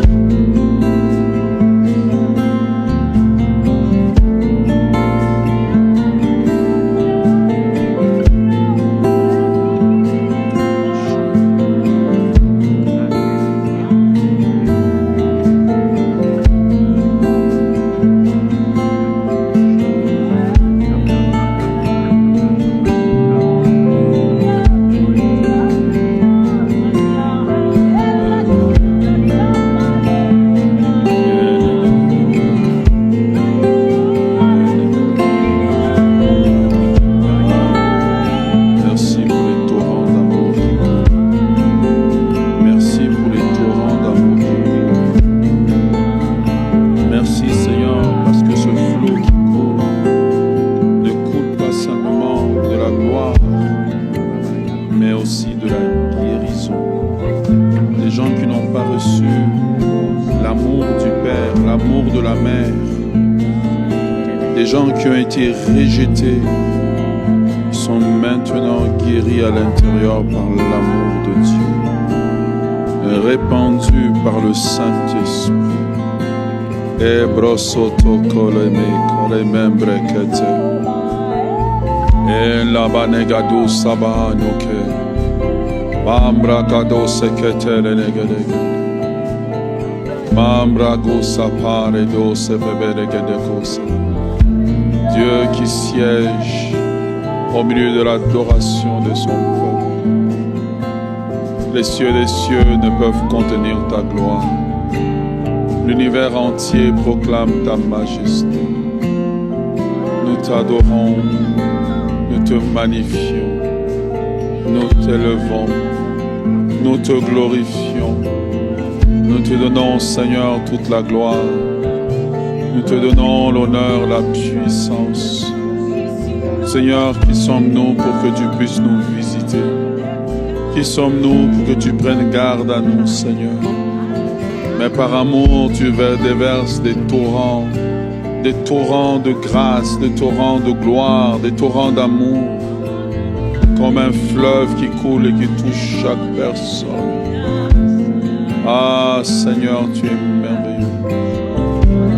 Rejetés sont maintenant guéris à l'intérieur par l'amour de Dieu, répandus par le Saint-Esprit. Dieu qui siège au milieu de l'adoration de son peuple. Les cieux des cieux ne peuvent contenir ta gloire. L'univers entier proclame ta majesté. Nous t'adorons, nous te magnifions, nous t'élevons, nous te glorifions. Nous te donnons, Seigneur, toute la gloire. Nous te donnons l'honneur, la puissance. Seigneur, qui sommes-nous pour que tu puisses nous visiter? Qui sommes-nous pour que tu prennes garde à nous, Seigneur? Mais par amour, tu déverses des torrents de grâce, des torrents de gloire, des torrents d'amour. comme un fleuve qui coule et qui touche chaque personne. Ah Seigneur, tu es merveilleux.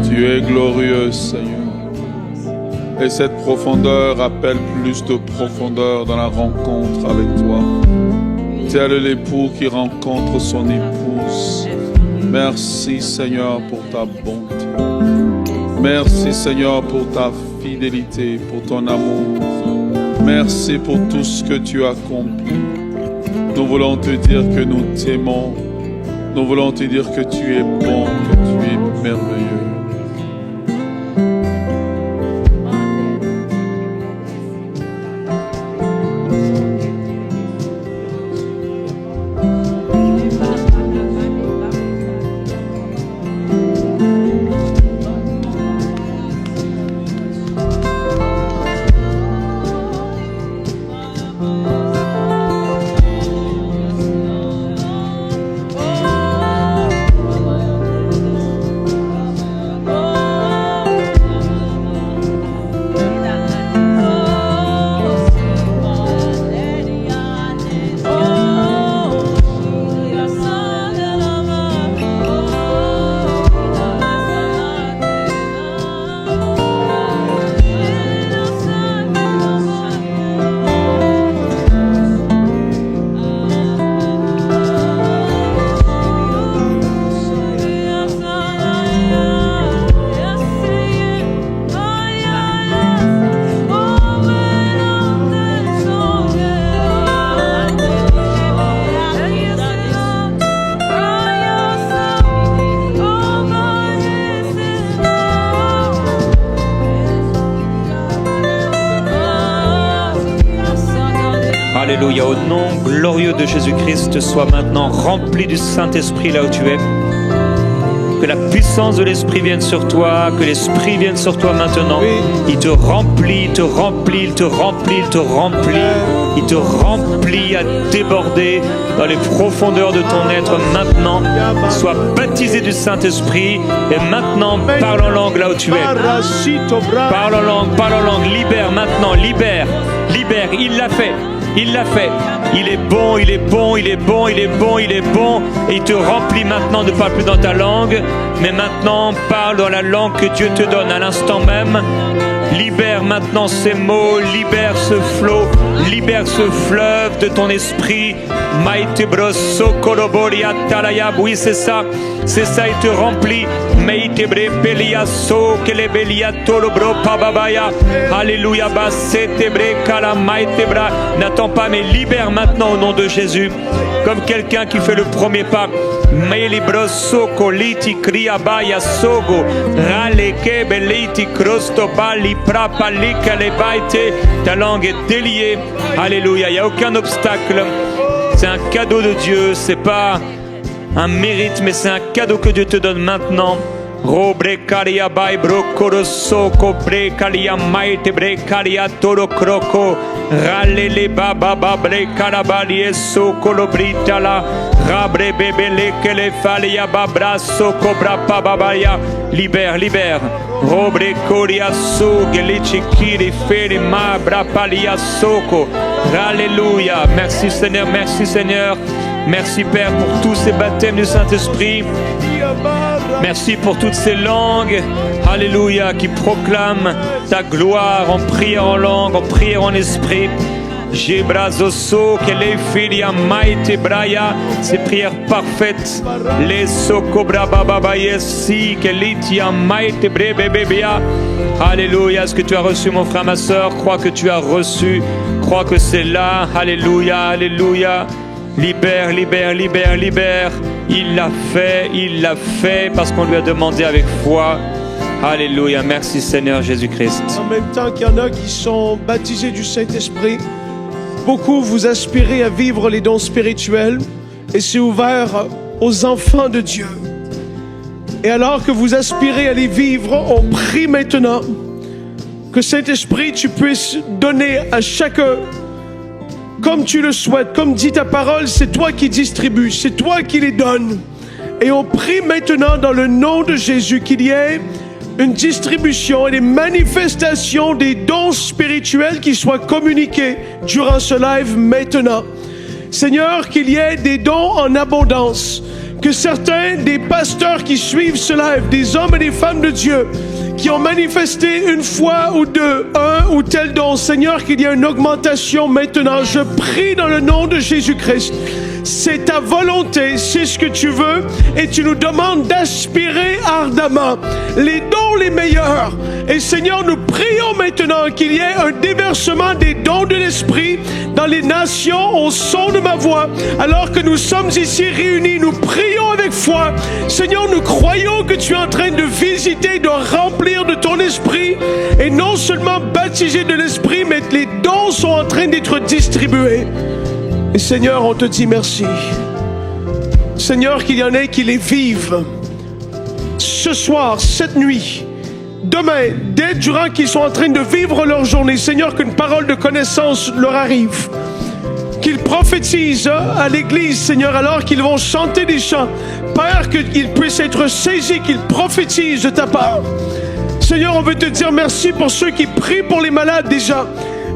Tu es glorieux, Seigneur. Et cette profondeur appelle plus de profondeur dans la rencontre avec toi. Tel l'époux qui rencontre son épouse. Merci Seigneur pour ta bonté. Merci Seigneur pour ta fidélité, pour ton amour. Merci pour tout ce que tu as accompli. Nous voulons te dire que nous t'aimons. Nous voulons te dire que tu es bon, que tu es merveilleux. Alléluia, au nom glorieux de Jésus-Christ, sois maintenant rempli du Saint-Esprit là où tu es. Que la puissance de l'Esprit vienne sur toi, que l'Esprit vienne sur toi maintenant. Il te remplit, il te remplit, il te remplit, il te remplit. Il te remplit à déborder dans les profondeurs de ton être maintenant. Sois baptisé du Saint-Esprit et maintenant parle en langue là où tu es. Parle en langue, libère maintenant, libère, libère, il l'a fait. Il l'a fait. Il est bon, il est bon, il est bon, il est bon, il est bon. Et il te remplit maintenant. Ne parle plus dans ta langue, mais maintenant parle dans la langue que Dieu te donne à l'instant même. Libère maintenant ces mots, libère ce flot, libère ce fleuve de ton esprit. Oui, c'est ça, il te remplit. Alléluia, n'attends pas, mais libère maintenant au nom de Jésus, comme quelqu'un qui fait le premier pas. Ta langue est déliée. Alléluia, il n'y a aucun obstacle. C'est un cadeau de Dieu, c'est pas un mérite, mais c'est un cadeau que Dieu te donne maintenant. Robrekaria bai brokoro soko brekalia maite brekalia toro kroko ralele baba babre karabali soko lobritala rabre bebele kele falia babra soko brapa babaya. Libère, libère. Robrekoria so gelichikiri feri ma brapalia soko. Alléluia. Merci Seigneur, merci Seigneur. Merci Père pour tous ces baptêmes du Saint-Esprit. Merci pour toutes ces langues, alléluia, qui proclament ta gloire en prière en langue, en prière en esprit. Jebrazoso, kele filia maite braya, ces prières parfaites. Les sokobra bababaye si, kelitia maite brebebebia. Alléluia, est-ce que tu as reçu mon frère, ma soeur? Crois que tu as reçu, crois que c'est là. Alléluia, alléluia. Libère, libère, libère, libère. Il l'a fait parce qu'on lui a demandé avec foi. Alléluia, merci Seigneur Jésus-Christ. En même temps qu'il y en a qui sont baptisés du Saint-Esprit, beaucoup vous aspirez à vivre les dons spirituels et c'est ouvert aux enfants de Dieu. Et alors que vous aspirez à les vivre, on prie maintenant que Saint-Esprit, tu puisses donner à chacun comme tu le souhaites, comme dit ta parole, c'est toi qui distribues, c'est toi qui les donnes. Et on prie maintenant dans le nom de Jésus qu'il y ait une distribution et des manifestations des dons spirituels qui soient communiqués durant ce live maintenant. Seigneur, qu'il y ait des dons en abondance, que certains des pasteurs qui suivent ce live, des hommes et des femmes de Dieu, qui ont manifesté une fois ou deux, un ou tel don, Seigneur, qu'il y ait une augmentation maintenant. Je prie dans le nom de Jésus-Christ. C'est ta volonté, c'est ce que tu veux, et tu nous demandes d'aspirer ardemment les dons les meilleurs. Et Seigneur, nous prions maintenant qu'il y ait un déversement des dons de l'Esprit dans les nations au son de ma voix. Alors que nous sommes ici réunis, nous prions avec foi. Seigneur, nous croyons que tu es en train de visiter, de remplir de ton Esprit, et non seulement baptiser de l'Esprit, mais les dons sont en train d'être distribués. Et Seigneur, on te dit merci. Seigneur, qu'il y en ait qui les vivent ce soir, cette nuit, demain, dès durant qu'ils sont en train de vivre leur journée. Seigneur, qu'une parole de connaissance leur arrive. Qu'ils prophétisent à l'église, Seigneur, alors qu'ils vont chanter des chants. Père, qu'ils puissent être saisis, qu'ils prophétisent de ta part. Seigneur, on veut te dire merci pour ceux qui prient pour les malades déjà,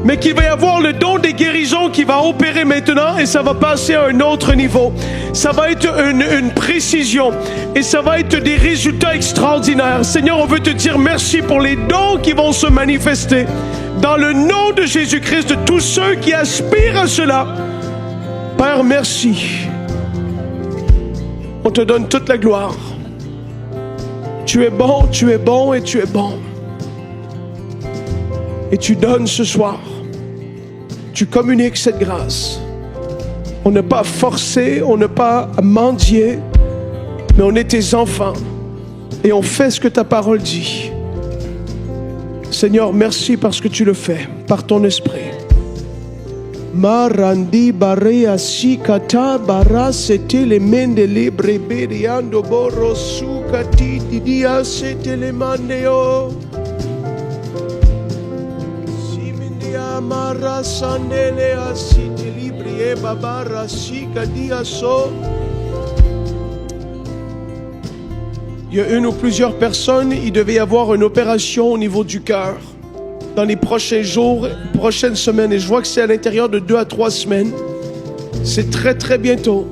mais qu'il va y avoir le don des guérisons qui va opérer maintenant, et ça va passer à un autre niveau. Ça va être une précision, et ça va être des résultats extraordinaires. Seigneur, on veut te dire merci pour les dons qui vont se manifester. Dans le nom de Jésus-Christ, de tous ceux qui aspirent à cela. Père, merci. On te donne toute la gloire. Tu es bon et tu es bon. Et tu donnes ce soir. Tu communiques cette grâce. On n'a pas forcé, on n'a pas mendié, mais on est tes enfants. Et on fait ce que ta parole dit. Seigneur, merci parce que tu le fais, par ton esprit. Marandi barea sikata bara sete le mende libre beriando boro sukati didia sete le mandeo. Simindia mara sandele asite libre babara sikadia so. Il y a une ou plusieurs personnes, il devait y avoir une opération au niveau du cœur dans les prochains jours, prochaines semaines. Et je vois que c'est à l'intérieur de 2 à 3 semaines. C'est très très bientôt.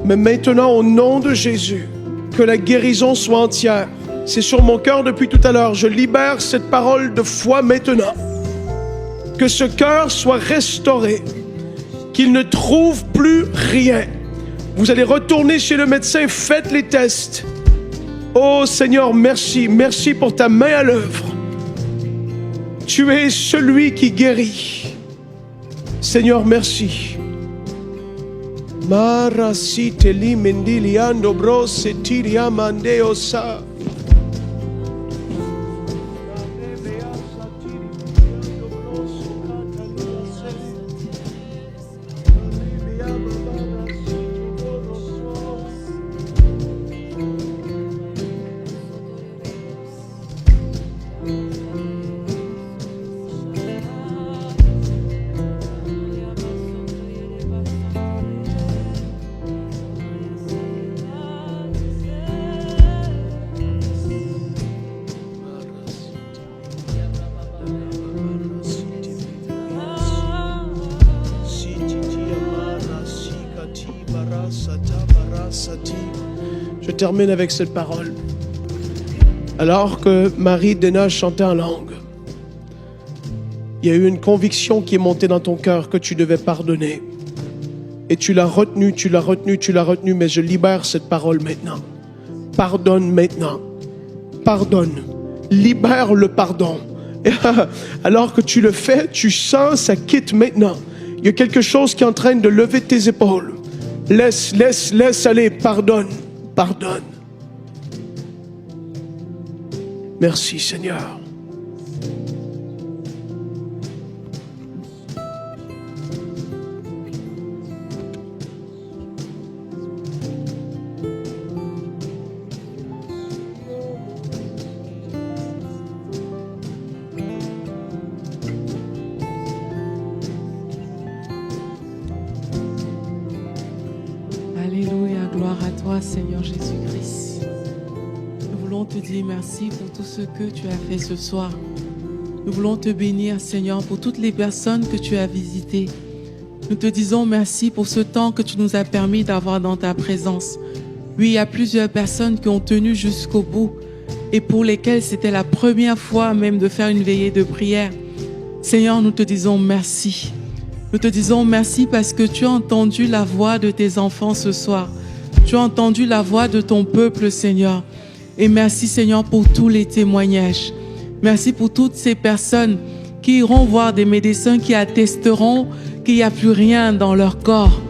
Mais maintenant, au nom de Jésus, que la guérison soit entière. C'est sur mon cœur depuis tout à l'heure. Je libère cette parole de foi maintenant. Que ce cœur soit restauré. Qu'il ne trouve plus rien. Vous allez retourner chez le médecin, faites les tests. Oh Seigneur, merci. Merci pour ta main à l'œuvre. Tu es celui qui guérit. Seigneur, merci. Marasi teli mendiliando bros setiria mandeosa. Je termine avec cette parole. Alors que Marie-Dena chantait en langue, il y a eu une conviction qui est montée dans ton cœur que tu devais pardonner. Et tu l'as retenu, mais je libère cette parole maintenant. Pardonne maintenant. Pardonne. Libère le pardon. Et alors que tu le fais, tu sens, ça quitte maintenant. Il y a quelque chose qui est en train de lever tes épaules. Laisse aller, pardonne. Pardonne. Merci Seigneur. Alléluia, gloire à toi Seigneur Jésus-Christ. Nous voulons voulons te dire merci pour tout ce que tu as fait ce soir. Nous voulons te bénir, Seigneur, pour toutes les personnes que tu as visitées. Nous te disons merci pour ce temps que tu nous as permis d'avoir dans ta présence. Oui, il y a plusieurs personnes qui ont tenu jusqu'au bout et pour lesquelles c'était la première fois même de faire une veillée de prière. Seigneur, nous te disons merci. Nous te disons merci parce que tu as entendu la voix de tes enfants ce soir. Tu as entendu la voix de ton peuple, Seigneur. Et merci, Seigneur, pour tous les témoignages. Merci pour toutes ces personnes qui iront voir des médecins qui attesteront qu'il n'y a plus rien dans leur corps.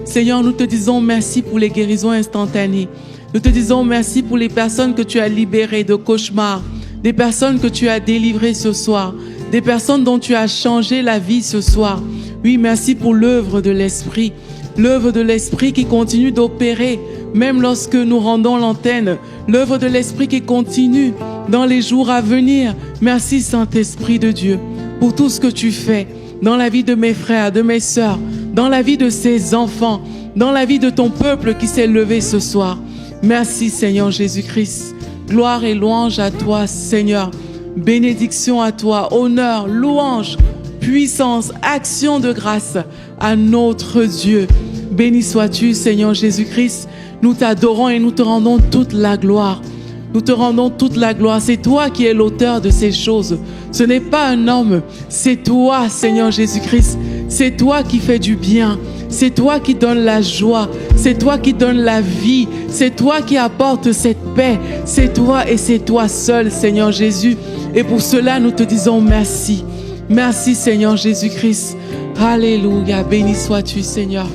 Seigneur, nous te disons merci pour les guérisons instantanées. Nous te disons merci pour les personnes que tu as libérées de cauchemars, des personnes que tu as délivrées ce soir, des personnes dont tu as changé la vie ce soir. Oui, merci pour l'œuvre de l'Esprit qui continue d'opérer, même lorsque nous rendons l'antenne, l'œuvre de l'Esprit qui continue dans les jours à venir. Merci Saint-Esprit de Dieu pour tout ce que tu fais dans la vie de mes frères, de mes sœurs, dans la vie de ces enfants, dans la vie de ton peuple qui s'est levé ce soir. Merci Seigneur Jésus-Christ. Gloire et louange à toi Seigneur. Bénédiction à toi, honneur, louange, puissance, action de grâce à notre Dieu. Béni sois-tu Seigneur Jésus-Christ. Nous t'adorons et nous te rendons toute la gloire. Nous te rendons toute la gloire. C'est toi qui es l'auteur de ces choses. Ce n'est pas un homme. C'est toi, Seigneur Jésus-Christ. C'est toi qui fais du bien. C'est toi qui donnes la joie. C'est toi qui donnes la vie. C'est toi qui apportes cette paix. C'est toi et c'est toi seul, Seigneur Jésus. Et pour cela, nous te disons merci. Merci, Seigneur Jésus-Christ. Alléluia. Béni sois-tu, Seigneur.